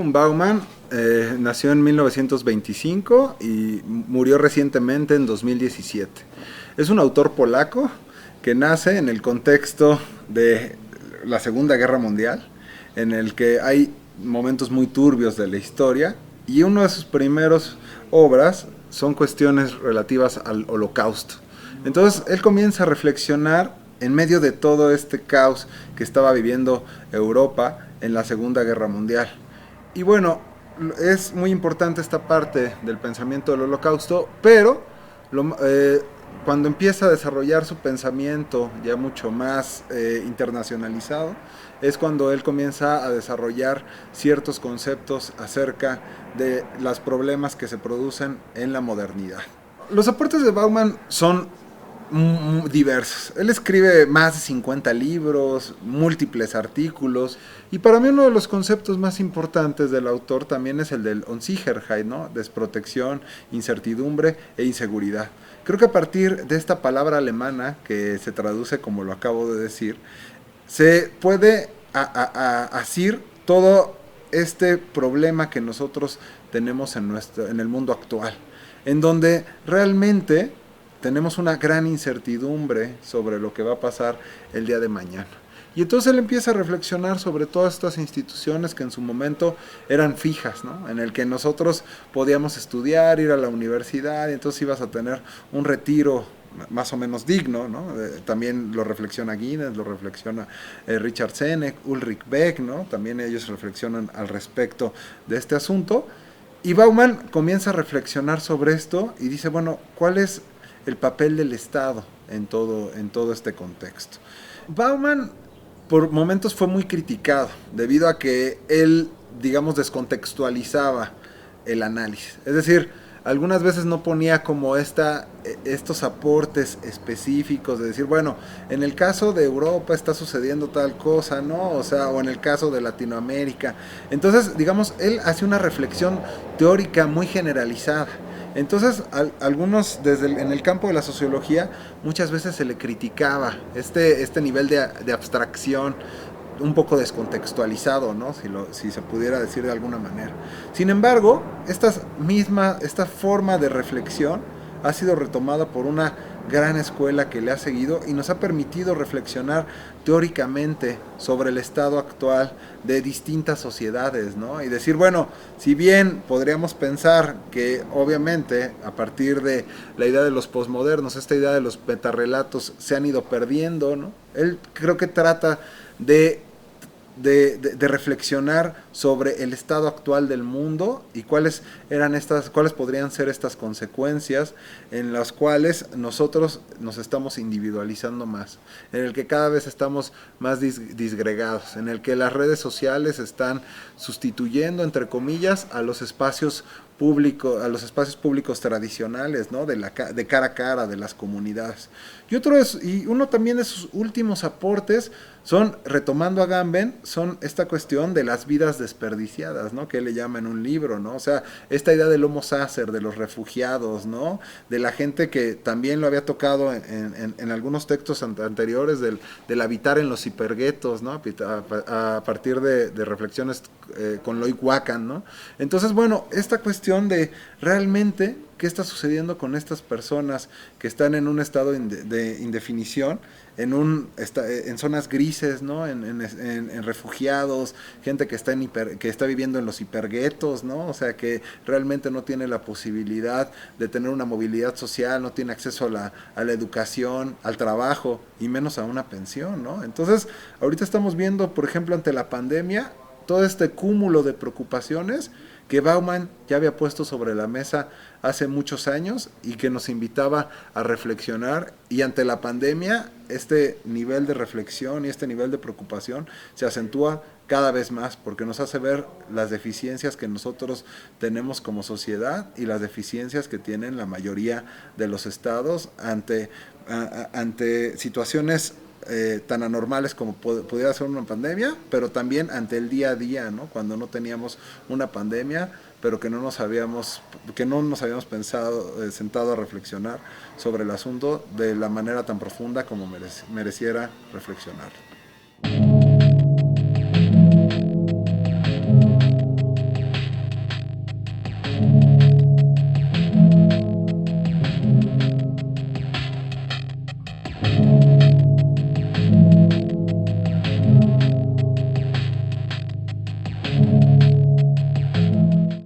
Zygmunt Bauman nació en 1925 y murió recientemente en 2017. Es un autor polaco que nace en el contexto de la Segunda Guerra Mundial, en el que hay momentos muy turbios de la historia, y una de sus primeras obras son cuestiones relativas al Holocausto. Entonces él comienza a reflexionar en medio de todo este caos que estaba viviendo Europa en la Segunda Guerra Mundial. Y bueno, es muy importante esta parte del pensamiento del Holocausto, pero cuando empieza a desarrollar su pensamiento ya mucho más internacionalizado, es cuando él comienza a desarrollar ciertos conceptos acerca de los problemas que se producen en la modernidad. Los aportes de Bauman son diversos. Él escribe más de 50 libros, múltiples artículos, y para mí uno de los conceptos más importantes del autor también es el del Unsicherheit, ¿no? Desprotección, incertidumbre e inseguridad. Creo que a partir de esta palabra alemana, que se traduce como lo acabo de decir, se puede asir todo este problema que nosotros tenemos en el mundo actual, en donde realmente tenemos una gran incertidumbre sobre lo que va a pasar el día de mañana. Y entonces él empieza a reflexionar sobre todas estas instituciones que en su momento eran fijas, ¿no? En el que nosotros podíamos estudiar, ir a la universidad, y entonces ibas a tener un retiro más o menos digno, ¿no? También lo reflexiona Guinness, lo reflexiona Richard Seneca, Ulrich Beck, ¿no? También ellos reflexionan al respecto de este asunto. Y Bauman comienza a reflexionar sobre esto y dice, bueno, ¿cuál es el papel del Estado en todo este contexto? Bauman por momentos fue muy criticado debido a que él, digamos, descontextualizaba el análisis. Es decir, algunas veces no ponía como estos aportes específicos de decir, bueno, en el caso de Europa está sucediendo tal cosa, ¿no? O sea, o en el caso de Latinoamérica. Entonces, digamos, él hace una reflexión teórica muy generalizada. Entonces, algunos en el campo de la sociología muchas veces se le criticaba este nivel de abstracción un poco descontextualizado, ¿no? Si se pudiera decir de alguna manera. Sin embargo, esta forma de reflexión ha sido retomada por una gran escuela que le ha seguido y nos ha permitido reflexionar teóricamente sobre el estado actual de distintas sociedades, ¿no? Y decir, bueno, si bien podríamos pensar que obviamente a partir de la idea de los posmodernos, esta idea de los metarrelatos se han ido perdiendo, ¿no? Él creo que trata de reflexionar sobre el estado actual del mundo y cuáles podrían ser estas consecuencias en las cuales nosotros nos estamos individualizando más, en el que cada vez estamos más disgregados, en el que las redes sociales están sustituyendo, entre comillas, a los espacios públicos tradicionales, ¿no? De cara a cara de las comunidades. Y uno también de sus últimos aportes son, retomando a Agamben, son esta cuestión de las vidas desperdiciadas, ¿no? Que él le llama en un libro, ¿no? O sea, esta idea del homo sacer, de los refugiados, ¿no? De la gente que también lo había tocado en algunos textos anteriores del habitar en los hiperguetos, ¿no? A partir de reflexiones con Loic Wachan, ¿no? Entonces, bueno, esta cuestión de realmente qué está sucediendo con estas personas que están en un estado de indefinición, en zonas grises, ¿no? En refugiados, gente que está viviendo en los hiperguetos, ¿no? O sea, que realmente no tiene la posibilidad de tener una movilidad social, no tiene acceso a la educación, al trabajo y menos a una pensión, ¿no? Entonces, ahorita estamos viendo, por ejemplo, ante la pandemia, todo este cúmulo de preocupaciones que Bauman ya había puesto sobre la mesa hace muchos años y que nos invitaba a reflexionar, y ante la pandemia este nivel de reflexión y este nivel de preocupación se acentúa cada vez más porque nos hace ver las deficiencias que nosotros tenemos como sociedad y las deficiencias que tienen la mayoría de los estados ante situaciones tan anormales como pudiera ser una pandemia, pero también ante el día a día, ¿no? Cuando no teníamos una pandemia, pero que no nos habíamos sentado a reflexionar sobre el asunto de la manera tan profunda como mereciera reflexionar.